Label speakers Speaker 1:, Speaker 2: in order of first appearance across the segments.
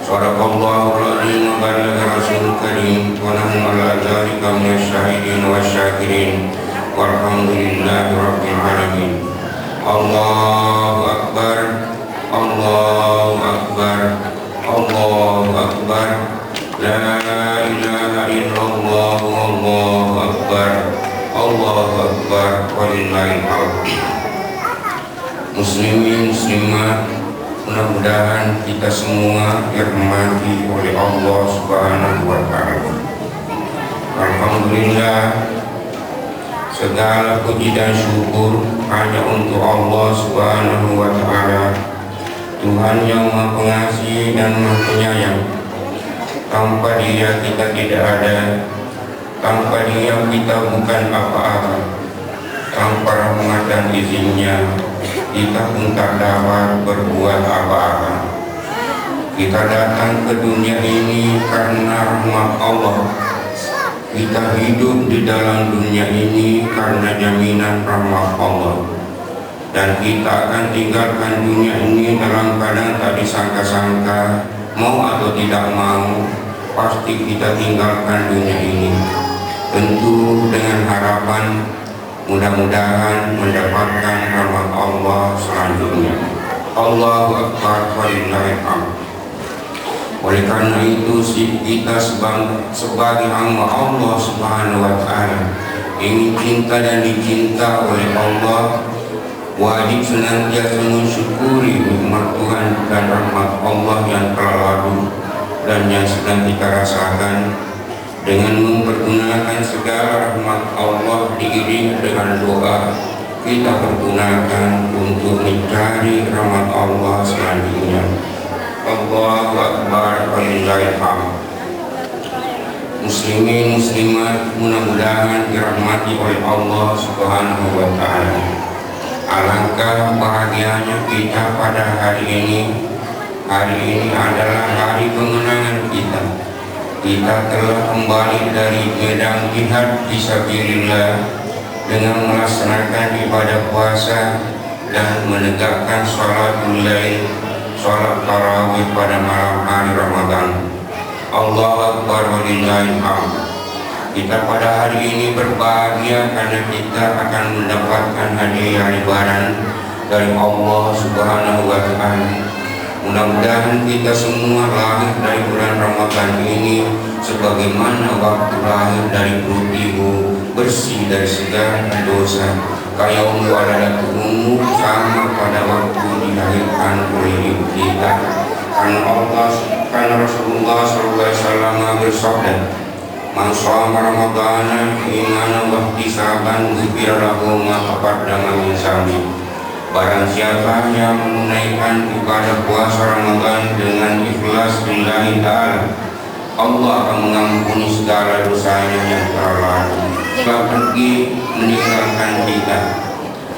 Speaker 1: Sadaqallahul adzim wa ballagha rasulul karim wa nahnu ala dzalika minasyahidin wasyakirin walhamdulillahi rabbil alamin. Allahu akbar, Allahu akbar, Allahu akbar. La ilaha illallah, Allahu akbar, Allahu akbar, walillahil hamd. Muslimin muslimat, mudah-mudahan kita semua dirahmati oleh Allah Subhanahu wa taala. Alhamdulillah, segala puji dan syukur hanya untuk Allah Subhanahu wa taala, Tuhan yang Maha Pengasih dan Maha Penyayang. Tanpa Dia kita tidak ada, tanpa Dia kita bukan apa-apa, tanpa rahmat dan izinnya kita pun tak dapat berbuat apa-apa. Kita datang ke dunia ini karena rahmat Allah. Kita hidup di dalam dunia ini karena jaminan rahmat Allah. Dan kita akan tinggalkan dunia ini dalam keadaan tak disangka-sangka, mau atau tidak mau, pasti kita tinggalkan dunia ini. Tentu dengan harapan mudah-mudahan mendapatkan rahmat Allah selanjutnya. Allahu akbar, walillahil hamd. Oleh karena itu kita sebagai hamba Allah Subhanahu wa taala, ingin cinta dan dicinta oleh Allah, wajib senantiasa mensyukuri nikmat Tuhan dan rahmat Allah yang telah lalu dan yang sedang kita rasakan, dengan mempergunakan segala rahmat Allah diiringi dengan doa. Kita pergunakan untuk mencari rahmat Allah selanjutnya. Allahu akbar, walillahil hamd. Muslimin muslimat, mudah-mudahan dirahmati oleh Allah Subhanahu wa taala. Alangkah bahagianya kita pada hari ini. Hari ini adalah hari kemenangan kita. Kita telah kembali dari medan jihad fisabilillah dengan melaksanakan ibadah puasa dan menegakkan sholatul lail, sholat tarawih pada malam hari Ramadan. Allahu akbar, walillahil hamd. Kita pada hari ini berbahagia karena kita akan mendapatkan hadiah lebaran dari Allah Subhanahu wa taala. Mudah-mudahan kita semua lahir dari bulan Ramadan ini sebagaimana waktu lahir dari perut ibu, bersih dari segala dosa. Kayaum waladatuhum, sama pada waktu dilahirkan oleh ibu kita. Karena Rasulullah SAW bersabda, "Man shoma Ramadana imanan wa ihtisaban ghufira lahu ma taqaddama min dhanbihi." Barang siapa yang menunaikan ibadah puasa Ramadan dengan ikhlas lillahi ta'ala, Allah akan mengampuni segala dosanya yang telah lalu. Telah pergi meninggalkan kita.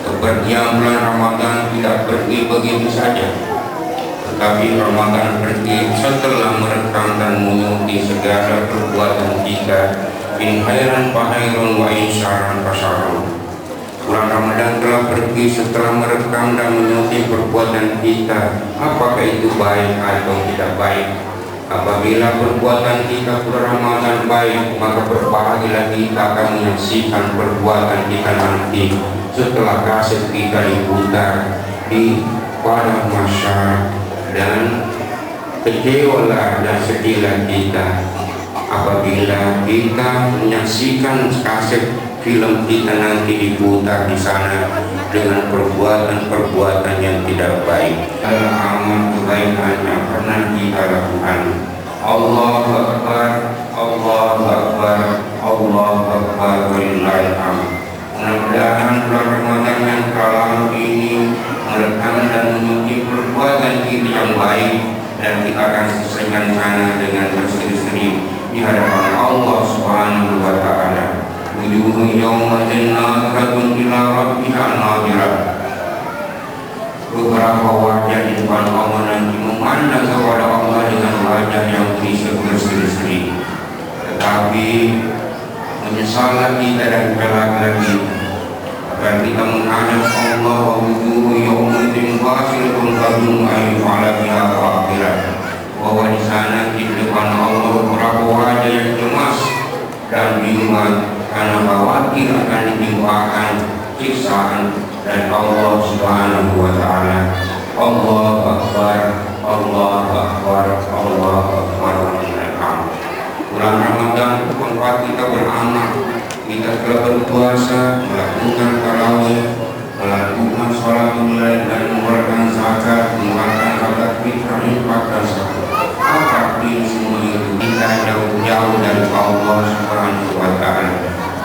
Speaker 1: Kepergian bulan Ramadan tidak pergi begitu saja, tetapi Ramadan pergi setelah merekam dan menguti segala perbuatan kita. In khairan fa khairun wa in syarran fa syarrun. Bulan Ramadan telah pergi setelah merekam dan menyuti perbuatan kita, apakah itu baik atau tidak baik. Apabila perbuatan kita bulan Ramadan baik, maka berbahagialah kita akan menyaksikan perbuatan kita nanti setelah kaset kita diputar di padang mahsyar, dan kecewalah dan sedihlah kita apabila kita menyaksikan kaset film kita nanti diputar di sana dengan perbuatan-perbuatan yang tidak baik. Amal kebaikan yang pernah kita lakukan. Allahu akbar, Allahu akbar, Allahu akbar, walillahil hamd. Mudah-mudahan bulan Ramadan yang telah ini merekam dan menyuci perbuatan kita yang baik, dan kita akan selesaikan sana dengan berseri-seri di hadapan Allah Subhanahu wa taala. Wujuhun yawmatin nadhiratun ila rabbiha nadhirah. Beberapa wajah di depan Allah nanti memandang kepada Allah dengan wajah yang berseri-seri. Tetapi menyesallah kita dan pelak lagi agar kita menghadap Allah. Wujuhun yawmatin basiratun kadum ayyuhala biha akhirat. bahwa di sana di depan Allah beberapa wajah yang cemas dan bingung karena khawatir akan ditimpakan siksaan dan Allah Subhanahu wa Ta'ala. Allahu Akbar, Allahu Akbar, Allahu Akbar. Bulan Ramadan tempat kita beramal, kita telah berpuasa, melakukan tarawih, melakukan sholat lail dan mengeluarkan zakat, mengeluarkan zakat fitrah, infak dan zakat. Apapun semua itu kita jauh-jauh dari Allah Subhanahu wa Ta'ala,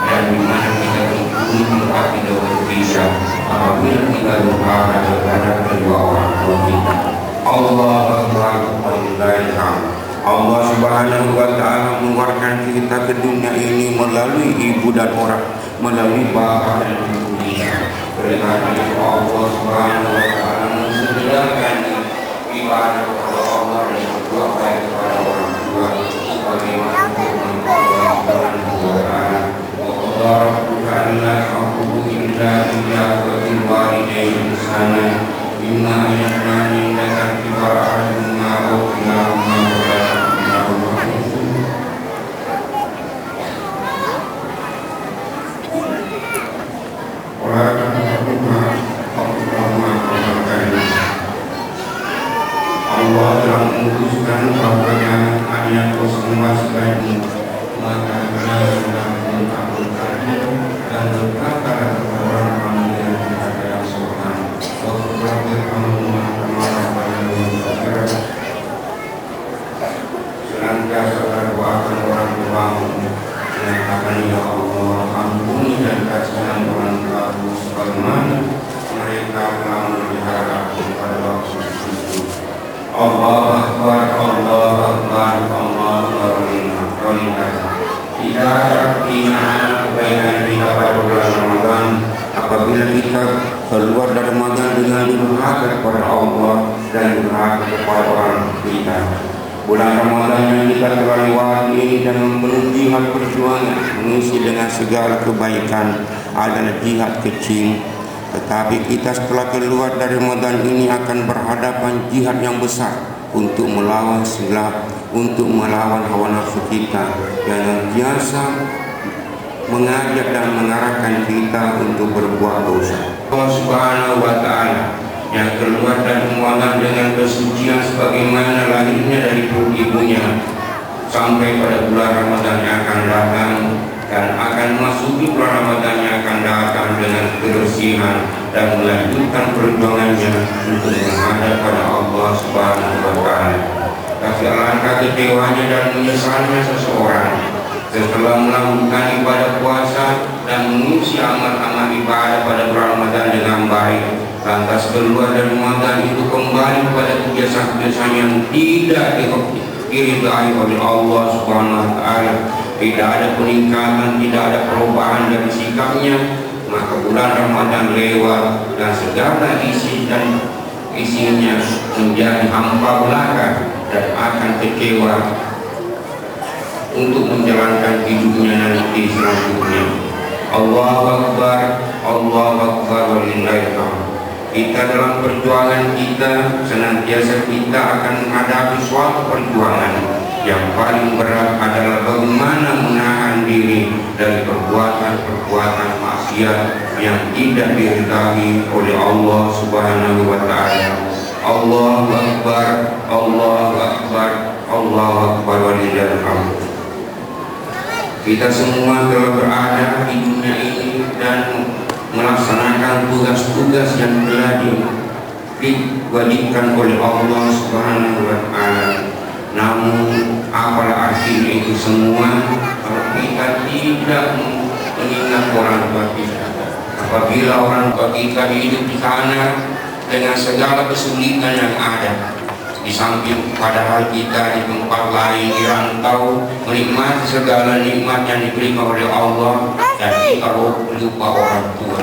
Speaker 1: dan di mana kita berkumpul tempat tidak berbeda apabila kita berharap kepada kedua orang tua kita. Allah Akbar, Allah Subhanahu wa Ta'ala mengeluarkan kita ke dunia ini melalui ibu dan orang, melalui bapak dan ibu kita. Karena itu Allah Subhanahu wa Ta'ala mensegerakan ibadah kepada Allah dan berdoa baik kepada orang tua sebagaimana firman Allah Subhanahu wa Ta'ala. Wa rabbuka alla ta'budu illa iyyahu wa bil walidayni ihsana imma yablughana indaka al-kibara ahaduhuma aw kilahuma Allah telah memutuskan bahwanya ayat semua sebaiknya maka benar-benar mengabulkan dan berkata kepada orang manusia kepada yang sopan berkata kamu senantiasa doakan orang tuamu mengatakan ya Allah ampuni dan kasihan orang tuaku sebagaimana mereka telah memelihara pada waktu itu. Allah Akbar, Allah Akbar, Allah Akbar. Tidak ada kebaikan kita pada bulan Ramadan apabila kita keluar dari Ramadan dengan durhaka kepada Allah dan durhaka kepada orang kita. Bulan Ramadan yang kita telah lewati ini dengan penuh jihad perjuangan mengisi dengan segala kebaikan adalah jihad kecil. Tetapi kita setelah keluar dari Ramadan ini akan berhadapan jihad yang besar untuk melawan hawa nafsu kita yang biasa mengajak dan mengarahkan kita untuk berbuat dosa. Allah Subhanahu wa Ta'ala yang keluar dari Ramadan dengan kesucian sebagaimana lahirnya dari perut ibunya sampai pada bulan Ramadan yang akan datang dan akan masuki bulan Ramadan yang akan datang dengan kebersihan dan melanjutkan perjuangannya untuk menghadap pada Allah Subhanahu wa Ta'ala. Tapi alangkah kecewanya dan menyesalnya seseorang setelah melakukan ibadah puasa dan mengisi amal-amal ibadah pada bulan Ramadan dengan baik, lantas keluar dari Ramadan itu kembali pada kebiasaan-kebiasaan yang tidak diridai oleh Allah Subhanahu wa Ta'ala. Tidak ada peningkatan, tidak ada perubahan dari sikapnya, maka bulan Ramadan lewat dan segala isinya menjadi hampa belaka dan akan kecewa untuk menjalankan hidupnya nanti selanjutnya. Allahu Akbar, Allahu Akbar walillahil hamd. Kita dalam perjuangan kita senantiasa kita akan menghadapi suatu perjuangan yang paling berat adalah bagaimana menahan diri dari perbuatan-perbuatan maksiat yang tidak diridai oleh Allah Subhanahu wa Ta'ala. Allahu Akbar, Allahu Akbar, Allahu Akbar walillahil hamd. Kita semua telah berada di dunia ini dan melaksanakan tugas-tugas yang telah diwajibkan oleh Allah Subhanahu wa Ta'ala. Namun apalah artinya itu semua kalau kita tidak mengingat orang tua kita? Apabila orang tua kita hidup di sana dengan segala kesulitan yang ada, di samping padahal kita di tempat lain di rantau menikmati segala nikmat yang diberikan oleh Allah, dan kita lupa orang tua.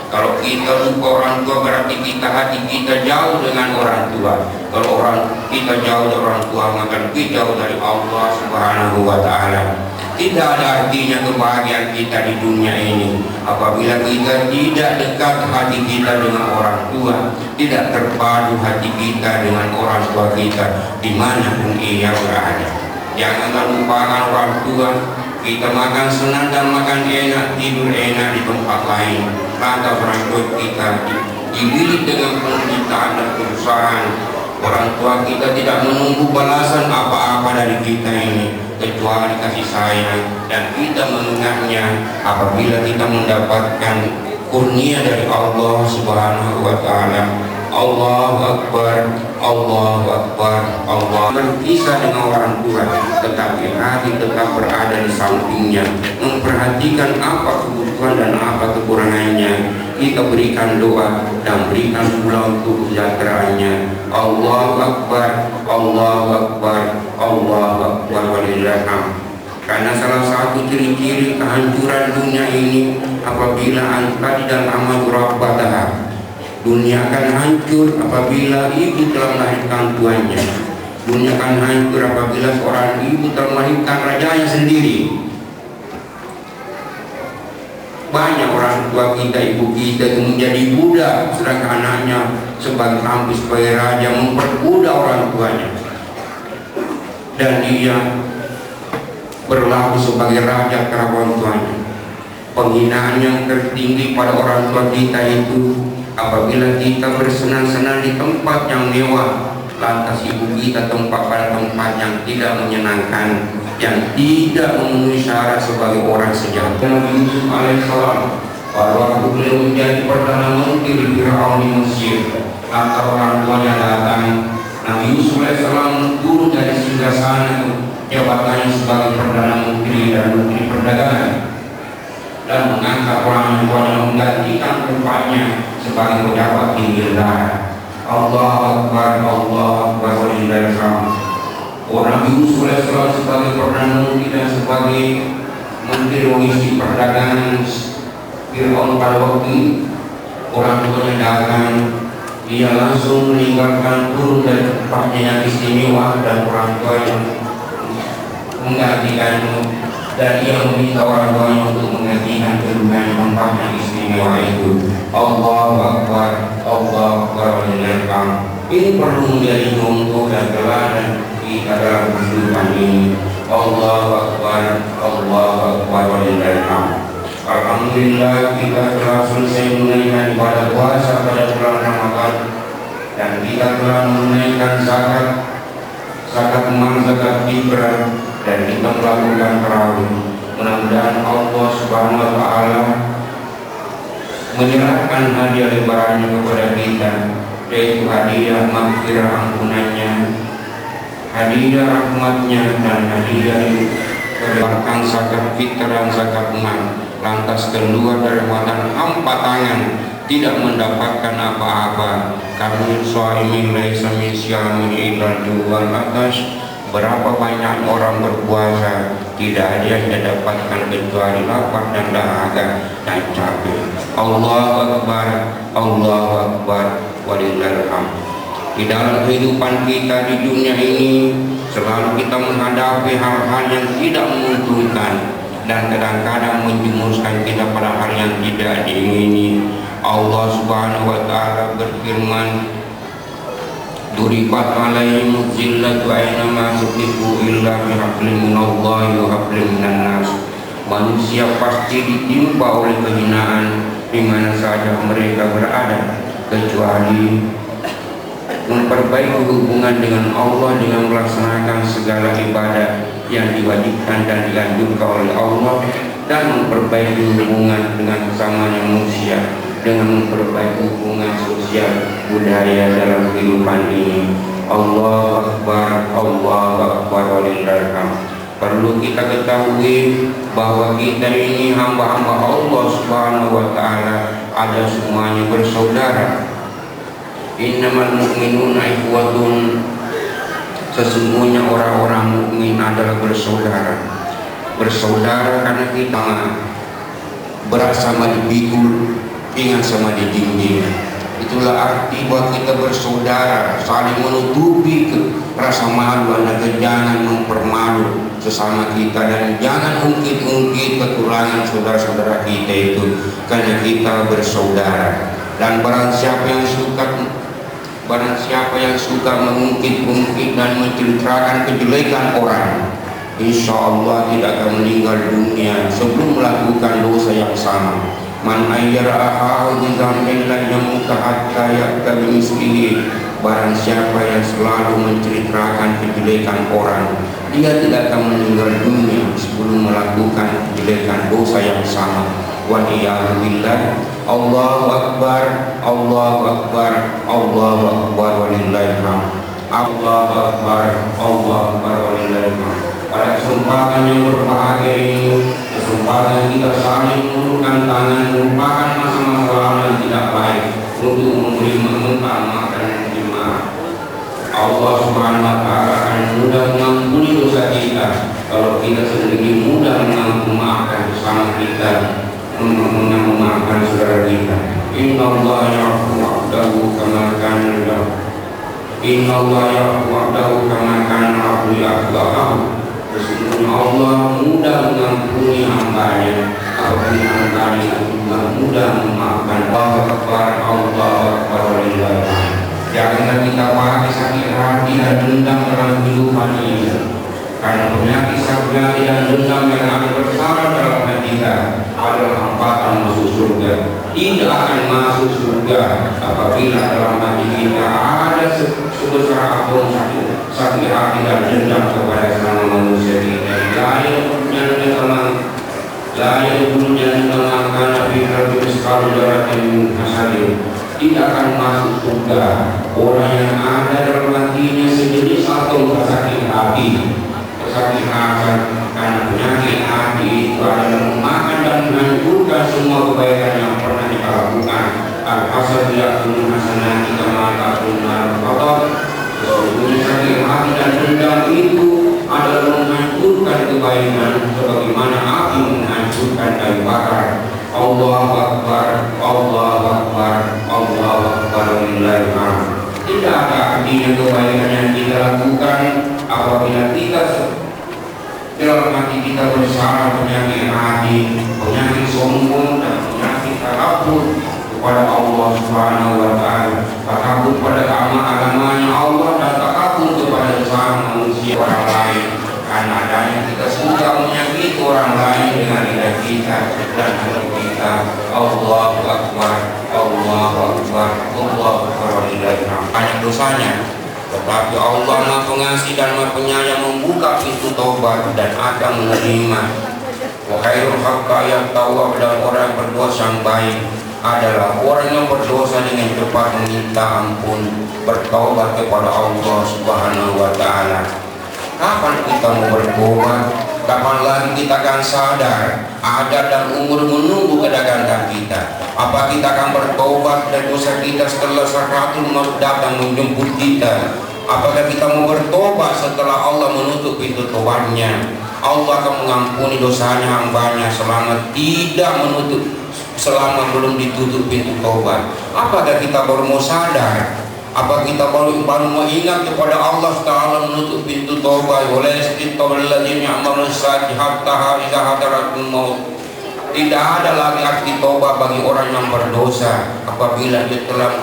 Speaker 1: Kalau kita lupa orang tua berarti hati kita jauh dengan orang tua. Kalau kita jauh dari orang tua, maka kita jauh dari Allah Subhanahu wa Ta'ala. Tidak ada artinya kebahagiaan kita di dunia ini apabila kita tidak dekat hati kita dengan orang tua, tidak terpadu hati kita dengan orang tua kita dimanapun ia berada. Jangan lupakan orang tua. Kita makan senang dan makan enak, tidur enak di tempat lain. Lantas orang tua kita dididik dengan penderitaan dan kesusahan. Orang tua kita tidak menunggu balasan apa-apa dari kita ini kecuali kasih sayang, dan kita mengingatnya apabila kita mendapatkan kurnia dari Allah Subhanahu wa Ta'ala. Allahu Akbar, Allahu Akbar, Allah. Berpisah dengan orang tua, tetapi hati tetap berada di sampingnya, memperhatikan apa kebutuhan dan apa kekurangannya. Kita berikan doa dan berikan pula untuk kesejahteraannya. Allahu Akbar, Allahu Akbar, Allahu Akbar, walillahil hamd. Karena salah satu ciri-ciri kehancuran dunia ini apabila anta tidak amal rabbataha. Dunia akan hancur apabila ibu telah melahirkan tuannya. Dunia akan hancur apabila seorang ibu telah melahirkan rajanya sendiri. Banyak orang tua kita, ibu kita itu menjadi budak, sedangkan anaknya sebagai tampil sebagai raja memperbudak orang tuanya, dan dia berlaku sebagai raja terhadap orang tuanya. Penghinaan yang tertinggi pada orang tua kita itu apabila kita bersenang-senang di tempat yang mewah, lantas ibu kita tempat pada tempat yang tidak menyenangkan, yang tidak memenuhi syarat sebagai orang sejahtera. Nabi Yusuf alaihissalam pada waktu beliau menjadi perdana menteri Firaun di Mesir, lantas orang tuanya datang. Nabi Yusuf alaihissalam turun dari singgasana jabatannya sebagai perdana menteri dan menteri perdagangan, dan mengangkat orang tuanya menggantikan tempatnya sebagai pejabat tinggi negara. Allahu Akbar, Allahu Akbar, walillahil hamd. Orang Yusuf alaihissalam sebagai perdana menteri dan sebagai menteri logistik perdagangan Firaun pada waktu orang tuanya datang, dia langsung meninggalkan turun dari tempatnya yang istimewa dan orang tuanya menggantikannya, dan ia meminta orang tuanya untuk menggantikan kedudukan tempat yang istimewa itu. Allahu Akbar, Allahu Akbar, walillahil hamd. Ini perlu menjadi contoh dan teladan kita dalam kehidupan ini. Allahu Akbar, Allahu Akbar, walillahil hamd. Alhamdulillah, kita telah selesai menunaikan ibadah puasa pada bulan Ramadan, dan kita telah menunaikan zakat emas, zakat fitrah, dan kita melakukan tarawih. Mudah-mudahan Allah Subhanahu wa Ta'ala menyerahkan hadiah lebarannya kepada kita, yaitu hadiah maghfirah ampunannya, hadiah rahmatnya, dan hadiah berdasarkan zakat fitrah dan zakat emas. Lantas keluar dari Ramadan hampa tangan, tidak mendapatkan apa-apa. Karena suami laisa min syami illa jual atas. Berapa banyak orang berpuasa, tidak ada yang didapatkan kecuali lapar dan dahaga dan capek. Allahu Akbar, Allahu Akbar, walillahil hamd. Di dalam kehidupan kita di dunia ini selalu kita menghadapi hal-hal yang tidak menguntungkan dan kadang-kadang menjumuskan kita pada hal yang tidak diingini. Allah Subhanahu wa Ta'ala berfirman, duribat alaihim zillatu aynama tuqifu illa bihablin minallahi wa hablin minannas. Manusia pasti ditimpa oleh kehinaan di mana saja mereka berada, kecuali memperbaiki hubungan dengan Allah dengan melaksanakan segala ibadah yang diwajibkan dan dianjurkan oleh Allah, dan memperbaiki hubungan dengan sesama manusia dengan memperbaiki hubungan sosial budaya dalam kehidupan ini. Allahu Akbar, Allahu Akbar, walillahil hamd. Perlu kita ketahui bahwa kita ini hamba-hamba Allah Subhanahu wa Ta'ala, ada semuanya bersaudara. Innamal mu'minuna ikhwatun. Sesungguhnya orang-orang mukmin adalah bersaudara. Bersaudara karena kita bersama dipikul, dengan sama di dinding. Itulah arti buat kita bersaudara, saling menutupi rasa malu. Anda jangan mempermalu sesama kita dan jangan ungkit-ungkit kekurangan saudara-saudara kita itu, karena kita bersaudara. Dan barang siapa yang suka mengungkit-ungkit dan menceritakan kejelekan orang, insya Allah tidak akan meninggal dunia sebelum melakukan dosa yang sama. Man ayyara ahahu bizambin la yamuta hatta ya'ta bimislihi. Barang siapa yang selalu menceritakan kejelekan orang, dia tidak akan meninggal dunia sebelum melakukan kejelekan dosa yang sama. Wa iyyabillah. Allahu akbar, Allahu akbar, Allahu akbar, walillahil hamd. Allahu akbar, Allahu akbar, walillahil hamd. Pada kesempatan yang berbahagia ini, kesempatan kita saling menundukkan tangan, merupakan masa-masa lama yang tidak baik untuk memaafkan jemaah. Allah Subhanahu wa Ta'ala akan mudah mengampuni dosa kita kalau kita sendiri mudah memaafkan bersama kita, memaafkan saudara kita. Inna Allah ya'fu wa'dahu kama kana lahu. Inna Allah ya'fu wa'dahu kama kana lahu ya'fu. Sesungguhnya Allah mudah mengampuni hambanya apabila hambanya juga mudah memaafkan. Allahu akbar, Allahu akbar, walillahil hamd. Janganlah kita pakai sakit hati dan dendam dalam kehidupan ini, karena penyakit sakit hati dan dendam yang akan bersama dalam hati kita adalah hambatan masuk surga. Tidak akan masuk surga apabila dalam hati kita ada sebesar apapun sakit hati dan dendam kepada sesama manusia kita. Tidak akan masuk surga orang yang ada dalam hatinya sejenis atau sakit hati. Kesakitan karena penyakit hati itu adalah memakan dan menghancurkan semua kebaikan yang pernah kita lakukan. Al-hasad ya'kulu hasanati kama ta'kulu al-qatar. Sesungguhnya sakit hati dan dendam itu adalah menghancurkan kebaikan sebagaimana api menghancurkan kayu bakar. Allahu akbar, Allahu akbar, Allahu akbar, walillahil hamd. Tidak ada artinya kebaikan yang kita lakukan apabila kita dalam hati kita bersama penyakit hati, penyakit sombong dan penyakit takabur kepada Allah Subhanahu wa Ta'ala, takabur pada agamanya Allah dan takabur kepada sesama manusia orang lain. Karena adanya kita suka menyakiti orang lain dengan lidah kita dan hati kita. Allahu akbar, Allahu akbar, Allahu akbar, walillahil hamd. Banyak dosanya, tetapi Allah Maha Pengasih dan Maha Penyayang membuka pintu taubat dan akan menerima. Wa khairul haqqa'iyat tawab, dan orang berdosa yang baik adalah orang yang berdosa dengan cepat meminta ampun, bertaubat kepada Allah Subhanahu wa Ta'ala. Kapan kita mau bertobat? Kapan lagi kita akan sadar ada dan umur menunggu kedatangan kita? Apa kita akan bertobat dari dosa kita setelah sakaratul maut datang menjemput kita? Apakah kita mau bertobat setelah Allah menutup pintu tobatnya? Allah akan mengampuni dosanya hambanya selama belum ditutup pintu tobat. Apakah kita baru mau sadar? Apa kita baru mau ingat kepada Allah Ta'ala menutup pintu tobat? Wala yastitawal ladzina ya'maluna as-sayyi'ati hatta idza hadaratul maut. Tidak ada lagi arti tobat bagi orang yang berdosa apabila dia telah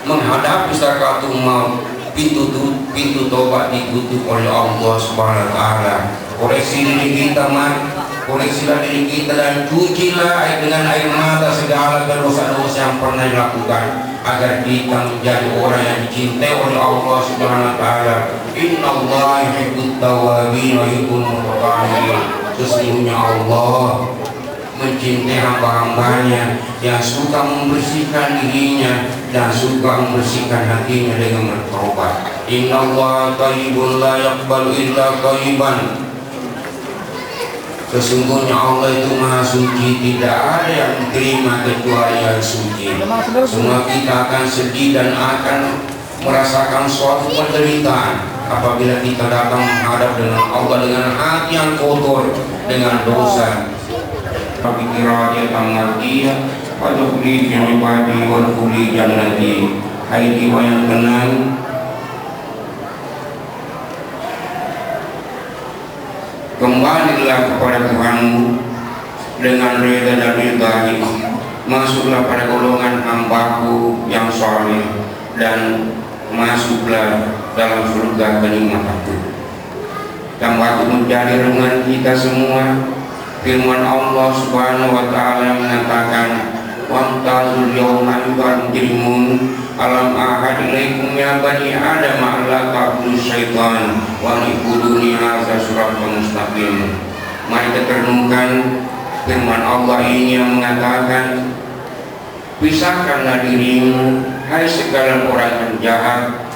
Speaker 1: menghadapi sakaratul maut. Pintu tobat ditutup oleh Allah Subhanahu wa Ta'ala. Koreksi diri kita, koreksilah diri kita dan cucilah dengan air mata segala dosa-dosa yang pernah dilakukan, agar kita menjadi orang yang dicintai oleh Allah Subhanahu wa Ta'ala. Innallaha yuhibbut tawwabin wa yuhibbul mutatahhirin. Sesungguhnya Allah mencintai hamba-hambanya yang suka membersihkan dirinya dan suka membersihkan hatinya dengan bertaubat. Innallaha thayyibun la yaqbalu illa thayyiban. Sesungguhnya Allah itu Maha Suci, tidak ada yang diterima kecuali yang suci. Semua kita akan sedih dan akan merasakan suatu penderitaan apabila kita datang menghadap dengan Allah dengan hati yang kotor, dengan dosa. Pikiran yang mengerti wadkhuli fi ibadi wadkhuli jannati. Hai jiwa yang tenang, kembalilah kepada Tuhanmu dengan reda dan ridha. Masuklah pada golongan hambaku yang saleh dan masuklah dalam surga kenikmatanku. Yang waktu menjadi renungan kita semua, firman Allah Subhanahu wa taala mengatakan, "Wamtazul yawma ayyuhal mujrimun alam ahad ilaikum ya bani adam alla ta'budu syaitan wa nibuduni hadza siratal mustaqim." Mari kita renungkan firman Allah ini yang mengatakan, "Pisahkanlah dirimu, hai segala orang yang jahat.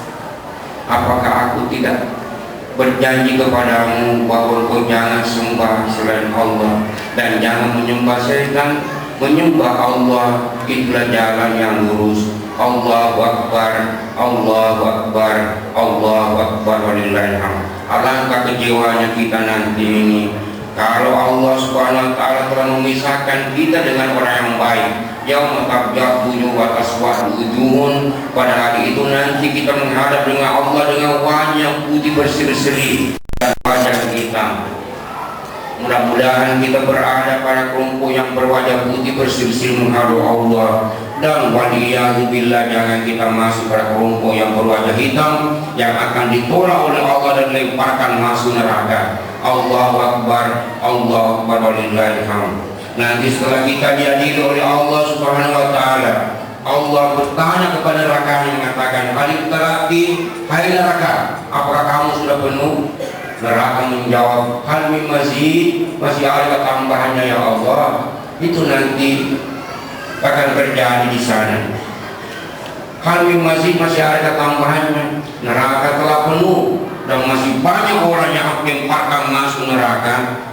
Speaker 1: Apakah aku tidak berjanji kepadamu bahwa kau jangan sembah selain Allah dan jangan menyembah syaitan? Menyembah Allah itulah jalan yang lurus. Allahu Akbar, Allahu Akbar, Allahu Akbar, walillahil hamd." Alangkah kejewanya kita nanti ini kalau Allah Subhanahu wa taala telah memisahkan kita dengan orang yang baik. Yauma tabyaddu wujuhun wa taswaddu wujuhun. Pada hari itu nanti kita menghadap dengan Allah dengan wajah putih berseri-seri dan wajah hitam. Mudah-mudahan kita berada pada kelompok yang berwajah putih berseri-seri menghadap Allah. Dan waliyadzubillah, jangan kita masuk pada kelompok yang berwajah hitam yang akan ditolak oleh Allah dan dilemparkan masuk neraka. Allahu Akbar, Allahu Akbar, walillahil hamd. Nanti setelah kita diadili oleh Allah Subhanahu wa taala, Allah bertanya kepada neraka yang mengatakan, "Hal taraki, hai neraka, apakah kamu sudah penuh?" Neraka menjawab, "Hal min mazid, masih ada tambahannya ya Allah." Itu nanti akan terjadi di sana. Hal min mazid, masih ada tambahannya. Neraka telah penuh dan masih banyak orang yang akan dilemparkan masuk neraka.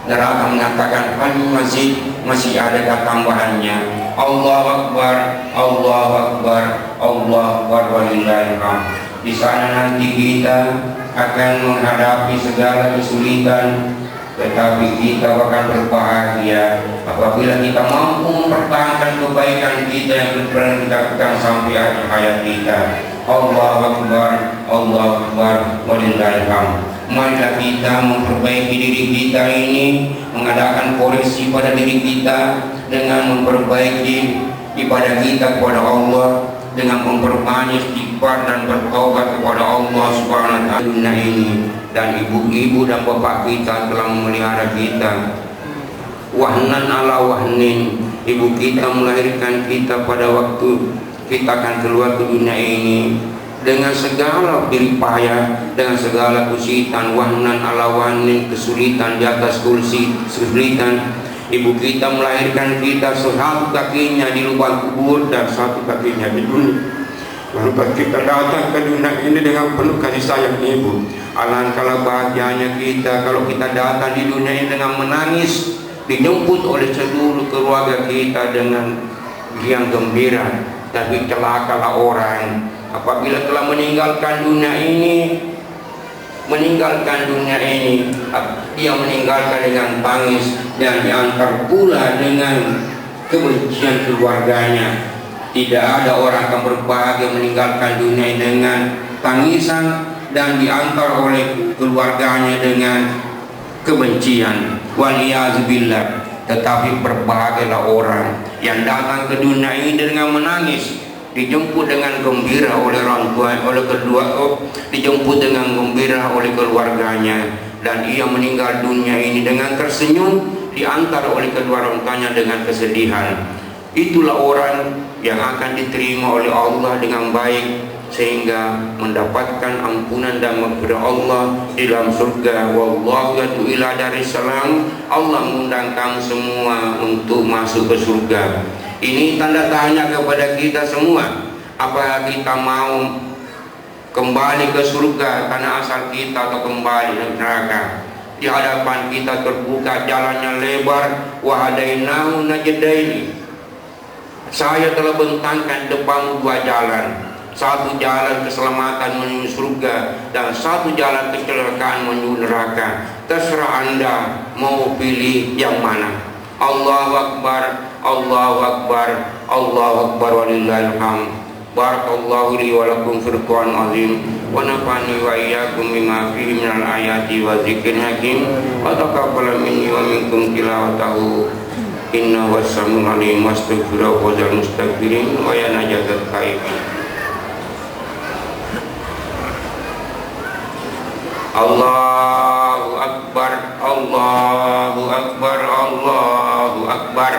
Speaker 1: Neraka mengatakan, "Hal min mazid, masih ada tambahannya." Allahu Akbar, Allahu Akbar, Allahu Akbar, walillahil hamd. Di sana nanti kita akan menghadapi segala kesulitan, tetapi kita akan berbahagia apabila kita mampu mempertahankan kebaikan kita yang pernah kita lakukan sampai akhir hayat kita. Allahu Akbar, Allahu Akbar, walillahil hamd. Marilah kita memperbaiki diri kita ini, mengadakan koreksi pada diri kita dengan memperbaiki ibadah kita kepada Allah, dengan memperbanyak istighfar dan bertaubat kepada Allah Subhanahu wa taala ini. Dan ibu-ibu dan bapak kita telah memelihara kita wahnan ala wahnin. Ibu kita melahirkan kita pada waktu kita akan keluar ke dunia ini dengan segala jeripaya, dengan segala kesulitan, wahnan ala wahnin, kesulitan di atas kesulitan. Ibu kita melahirkan kita, satu kakinya di lubang kubur dan satu kakinya di dunia. Lalu kita datang ke dunia ini dengan penuh kasih sayang ibu. Alangkah bahagianya kita kalau kita datang di dunia ini dengan menangis, dijemput oleh seluruh keluarga kita dengan riang gembira. Tapi celakalah orang apabila telah meninggalkan dunia ini, dia meninggalkan dengan tangis dan diantar pula dengan kebencian keluarganya. Tidak ada orang yang berbahagia meninggalkan dunia dengan tangisan dan diantar oleh keluarganya dengan kebencian. Waliyadzubillah. Tetapi berbahagialah orang yang datang ke dunia ini dengan menangis, dijemput dengan gembira oleh orang tua, dijemput dengan gembira oleh keluarganya, dan ia meninggal dunia ini dengan tersenyum, diantar oleh kedua orang tuanya dengan kesedihan. Itulah orang yang akan diterima oleh Allah dengan baik, sehingga mendapatkan ampunan dan maghfirah Allah di dalam surga. Wallahu yad'u ila darissalam. Allah mengundang kamu semua untuk masuk ke surga. Ini tanda tanya kepada kita semua. Apakah kita mau kembali ke surga karena asal kita, atau kembali ke neraka? Di hadapan kita terbuka jalannya lebar. Wa hadainahu najdaini. Saya telah bentangkan depan dua jalan. Satu jalan keselamatan menuju surga dan satu jalan kecelakaan menuju neraka. Terserah Anda mau pilih yang mana. Allahu Akbar, Allahu Akbar, Allahu Akbar walillahil hamd. Barakallahu li wa lakum fil Qur'an azim wa nafa'ani wa iyyakum bima fihi minal ayati wa dzikril hakim wa taqabbal minni wa minkum tilawatahu innahu was-sami'ul 'alim wastaghfiru wal mustaghfirin wa ya najatul taibin. Allahu Akbar, Allahu Akbar, Allahu Akbar,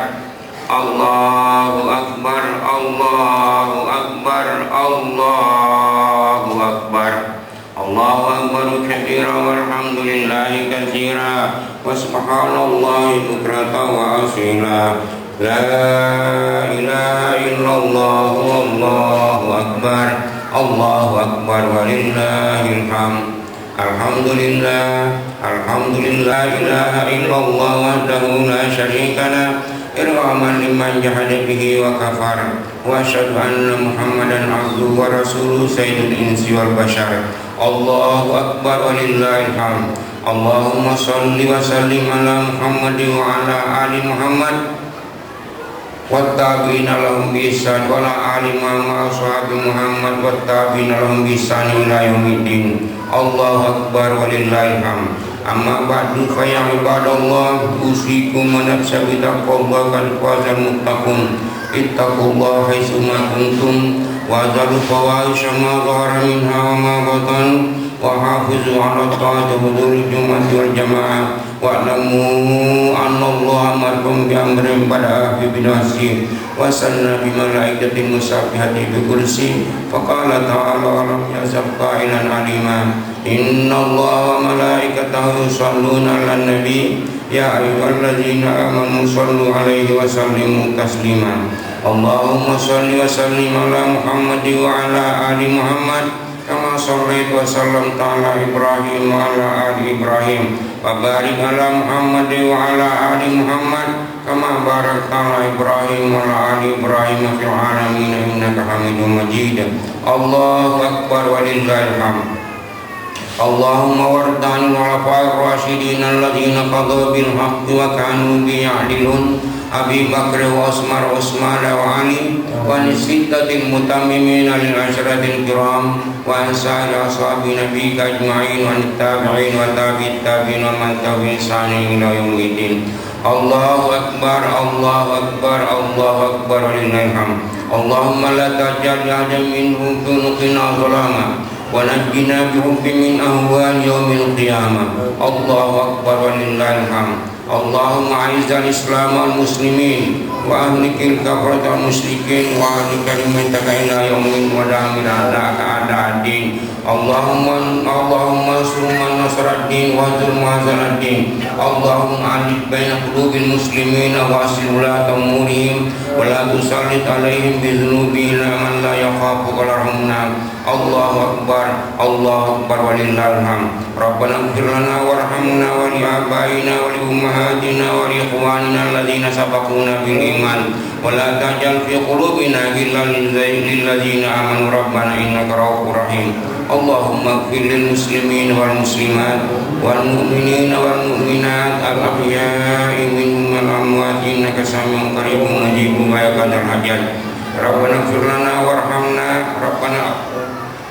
Speaker 1: Allahu Akbar, Allahu Akbar, Allahu Akbar, Allahu Akbar kabira walhamdulillahi katsira wa subhanallahi bukratan wa asila. La ilaha illallah, Allahu Akbar, Allahu Akbar walillahil hamd. Alhamdulillah, alhamdulillah, ilaha illallah wahdahu la syarika lah, irhaman liman jahada bihi wa kafar, wa asyhadu anna Muhammadan abduhu wa rasuluhu sayyidul insi wal bashar. Allahu akbar walillahil hamd. Allahumma shalli wa sallim ala Muhammad wa ala ali Muhammad wattabi'ina lahum bi ihsan wa ala ali ashabi Muhammad wattabi'ina lahum bi ihsan ila yaumiddin. Allahu akbar walillahil hamd. Amma ba'du fa ya ibadallah usikum wa nafsi bi taqwallah kal fazal muttaqun. Ittaqullaha haitsu ma kuntum wa zalu fawahisha ma dhahara minha wa ma batan wa hafizu ala ta'ati huduril jumu'ati wal jamaah wa'lamu anna Allah amarkum bi amrin bada'a fi binasi wa sanna bi malaikati musabbihati bi kursi faqala ta'ala wa lam yazab qa'ilan alima inna Allah wa malaikatahu yusalluna 'alan nabi ya ayyuhalladzina amanu sallu 'alaihi wa sallimu taslima. Allahumma shalli wa sallim ala Muhammad wa ala ali Muhammad kama shallaita wa sallamta ala Ibrahim wa ala ali Ibrahim wa barik ala Muhammad wa ala ali Muhammad kama barakta ala Ibrahim wa ala ali Ibrahim fil alamin innaka Hamidum Majid. Allahu akbar walillahil hamd. Allahumma wardani wa al-fa'ir rasyidin alladhina qadaw bil haqqi wa kanu bi ya'dilun Abi Bakr wa Usman wa Ali wa nisittatil mutammimin lil ashratil kiram wa ansari ashabi nabi ajma'in wa tabi'in wa tabi'it tabi'in wa man tabi'in sani ila yaumiddin. Allahu akbar, Allahu akbar, Allahu akbar walillahil hamd. Allahumma la taj'al ahadan minhum tunuqina zalama wa najjina bihubbi min ahwal yaumil qiyamah. Allahu akbar walillahil hamd. Allahumma a'izzal islam wal muslimin wa ahlikil kafarat wal musyrikin wa ahli kalimataka ila yaumin wa damir a'da'ad-din. Allahumma ansur man nasaraddin wa zur mu'azzaladdin. Allahumma alif baina qulubil muslimin wa aslih ulata umurihim wa la tusallit alaihim bi dhunubihim man la yakhafu wa la yarhamuna. Allahu akbar, Allahu akbar walillahil hamd. Rabbana ighfir lana warhamna wa li abaina wa li ummahatina wa li ikhwanina alladhina sabaquna bil iman wa la taj'al fi qulubina ghillan lil ladzina amanu rabbana innaka ra'ufur rahim. Allahumma ighfir lil muslimin wal muslimat wal mu'minina wal mu'minat al ahya'i minhum wal amwat innaka sami'un qaribun mujibul qadar hajat. Rabbana ighfir lana warhamna rabbana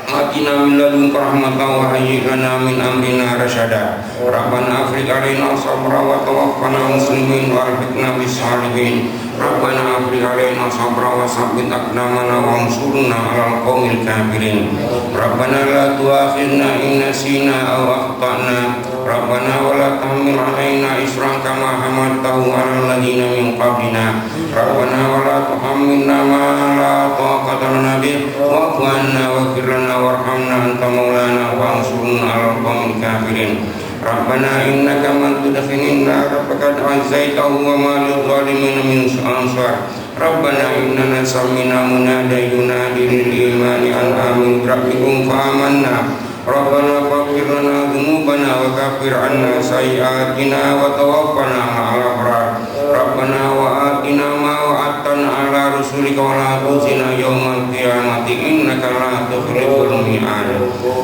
Speaker 1: atina min ladunka rahmatan wa hayyi lana min amrina rasyada. Rabbana afriq alaina sabra wa tawaffana muslimin wa alhiqna bis salihin. Rabbana afriq alaina sabra wa sabbit aqdamana wa ansurna 'alal qaumil kafirin. Rabbana la tu'akhidna in nasina aw akhtana. Rabbana wa la tahmil 'alaina isran kama hamaltahu 'alal ladzina min qablina. Rabbana wa la tuhammilna ma la taqata lana bih wa'fu 'anna waghfir lana warhamna anta maulana wa ansurna 'alal qaumil kafirin. Rabbana innaka man tudkhilin nar faqad azaitahu wa ma lil zalimin min ansar. Rabbana innana sami'na munadiyan yunadi lil imani an aminu rabbikum fa amanna. Rabbana faghfir lana dzunubana wa kaffir 'anna sayyi'atina wa tawaffana ma'al abrar. Rabbana wa atina ma wa'adtana 'ala rusulika wa la tukhzina yawmal qiyamati innaka la tukhliful mi'ad.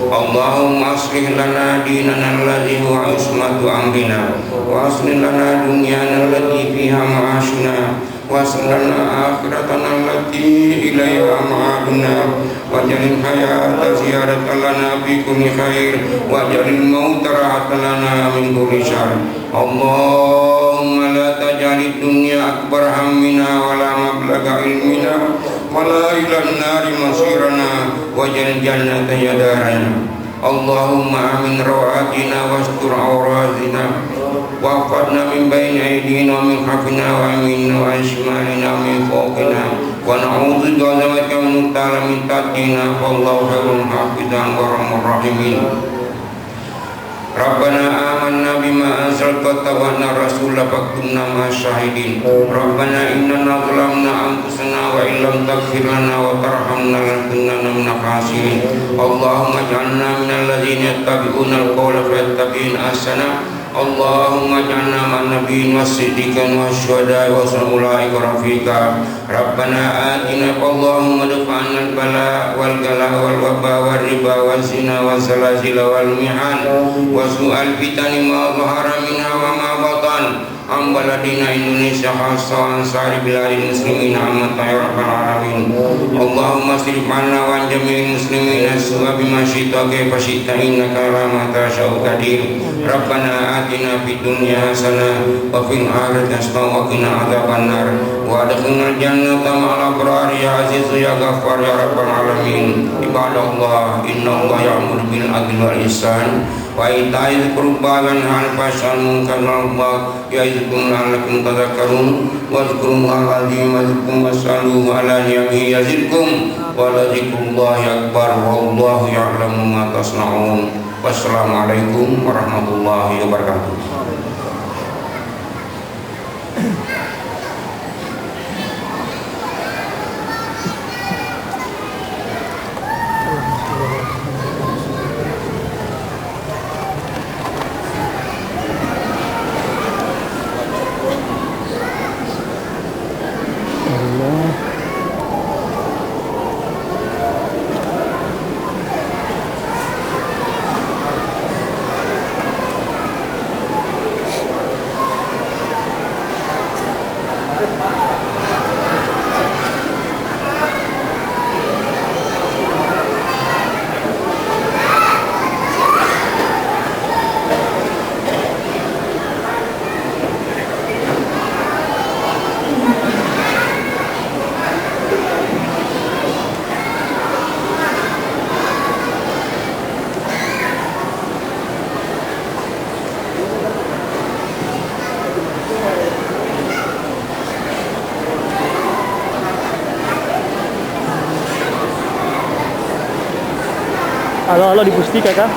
Speaker 1: Allahumma aslih lana dinana alladhi huwa ismatu amrina wa aslih lana dunyana allati fiha ma'ashuna وأصلنا آخرتنا التي إليها معادنا واجعل الحياة زيادة لنا في كل خير واجعل الموت راحة لنا من كل شر اللهم لا تجعل الدنيا أكبر همنا ولا مبلغ علمنا ولا إلى النار مصيرنا واجعل الجنة هي دارنا اللهم آمن روعاتنا واستر عوراتنا واحفظنا من بين أيدينا ومن خلفنا ويميننا وعن شمالنا ومن فوقنا ونعوذ بعظمتك من نغتال من تحتنا فالله خير حافظا وارحم الراحمين ربنا آمنا بما أنزلت واتبعنا الرسول فاكتبنا مع الشاهدين ربنا إننا ظلمنا أنفسنا وإن لم تغفر لنا وترحمنا لنكونن من الخاسرين اللهم اجعلنا من الذين يتبعون القول فيتبعون أحسنه اللهم اجعلنا مع النبيين والصديقين والشهداء وحسن أولئك رفيقا ربنا آتنا اللهم ادفع عنا البلاء والغلاء والوباء والربا والزنا والزلازل والمحن وسوء الفتن ما ظهر منها وما بطن عن بلدنا إندونيسيا خاصة وعن سائر بلاد المسلمين عامة يا رب العالمين اللهم اصرف عنا وعن جميع المسلمين السوء بما شئت وكيف شئت إنك على ما تشاء قدير ربنا آتنا في الدنيا حسنة وفي الآخرة حسنة وقنا عذاب النار وادخلنا الجنة مع الأبرار يا عزيز يا غفار يا رب العالمين عباد الله إن الله يأمر بالعدل والإحسان وإيتاء ذي القربى وينهى عن الفحشاء والمنكر والبغي يعظكم لعلكم تذكرون واذكروا الله العظيم يذكركم واسألوه على نعمه يزدكم ولذكر الله أكبر والله يعلم ما تصنعون والسلام عليكم ورحمة الله وبركاته.
Speaker 2: Halo di Pustika kah?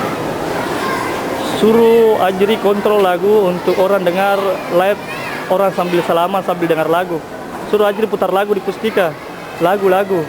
Speaker 2: Suruh Ajri kontrol lagu untuk orang dengar live, orang sambil salaman sambil dengar lagu. Suruh Ajri putar lagu di Pustika, lagu-lagu.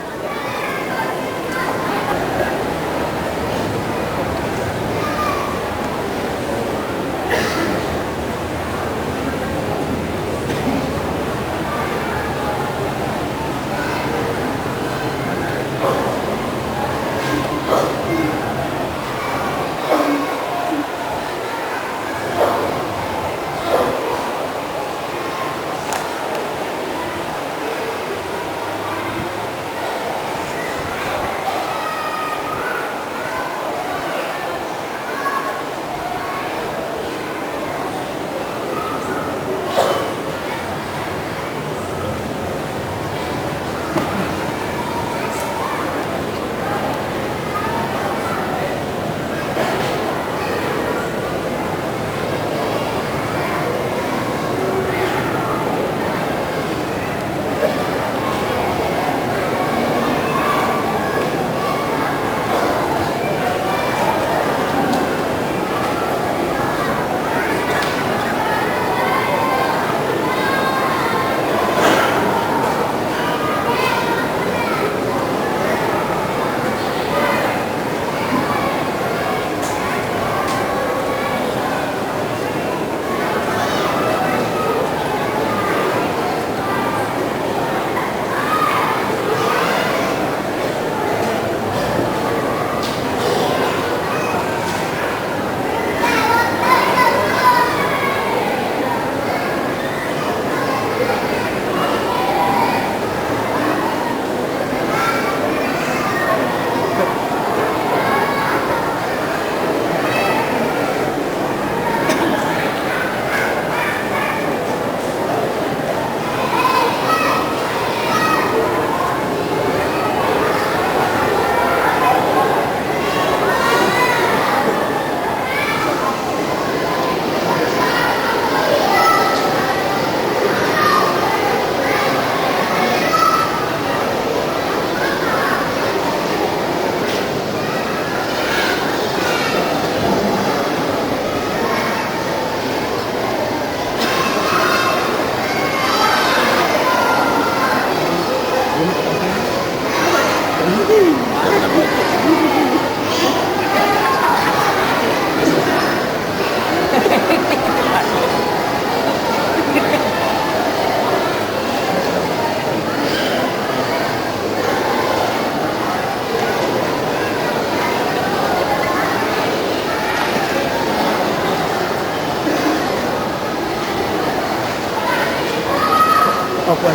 Speaker 2: Afwan.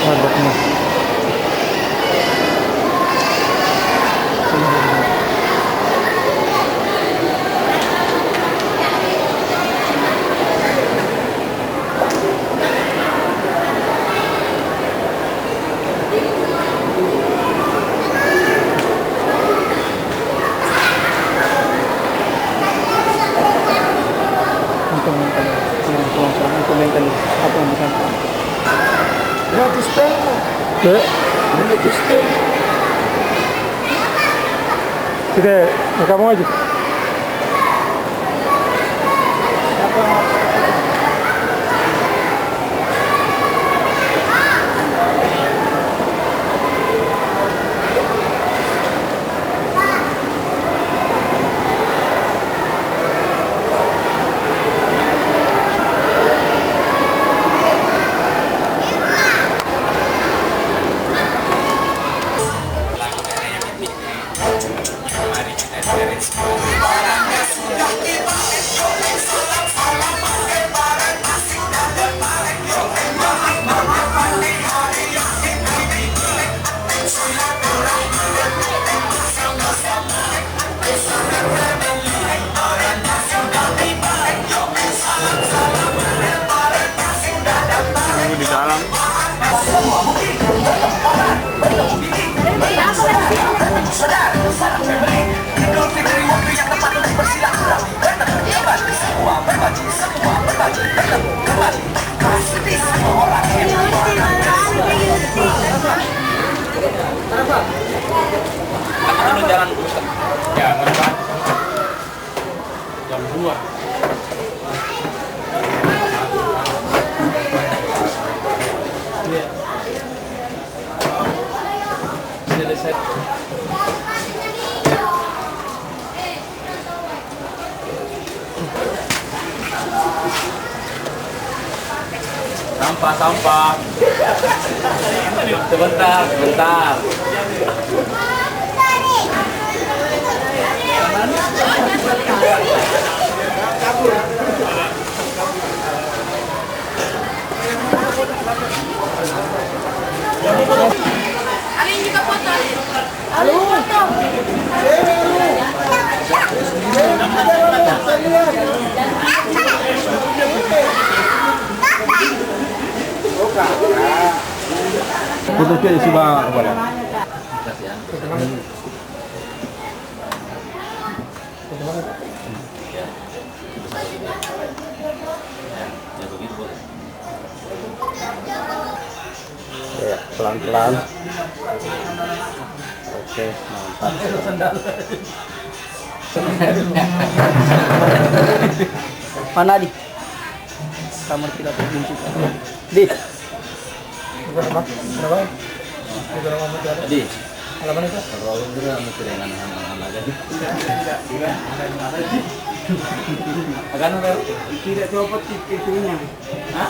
Speaker 2: Mantapnya. Apa yang bisa?
Speaker 3: Gratis temu. Gratis temu.
Speaker 2: Kita kamu aja. Di dalam.
Speaker 3: Jalan ya, jam 2. Selesai. Sampah. Sebentar.
Speaker 4: Alin juga foto. Alin foto.
Speaker 3: Foto dia isi bawah apa?
Speaker 2: Ya, pelan-pelan. Oke, mantap. Mana di? Kamar kita terkunci. Di. Berapa?
Speaker 3: Di.
Speaker 2: Halaman itu?
Speaker 3: Kalau itu kan mesti dengan anak-anak aja.
Speaker 2: Akan ada tidak copot itunya. Hah?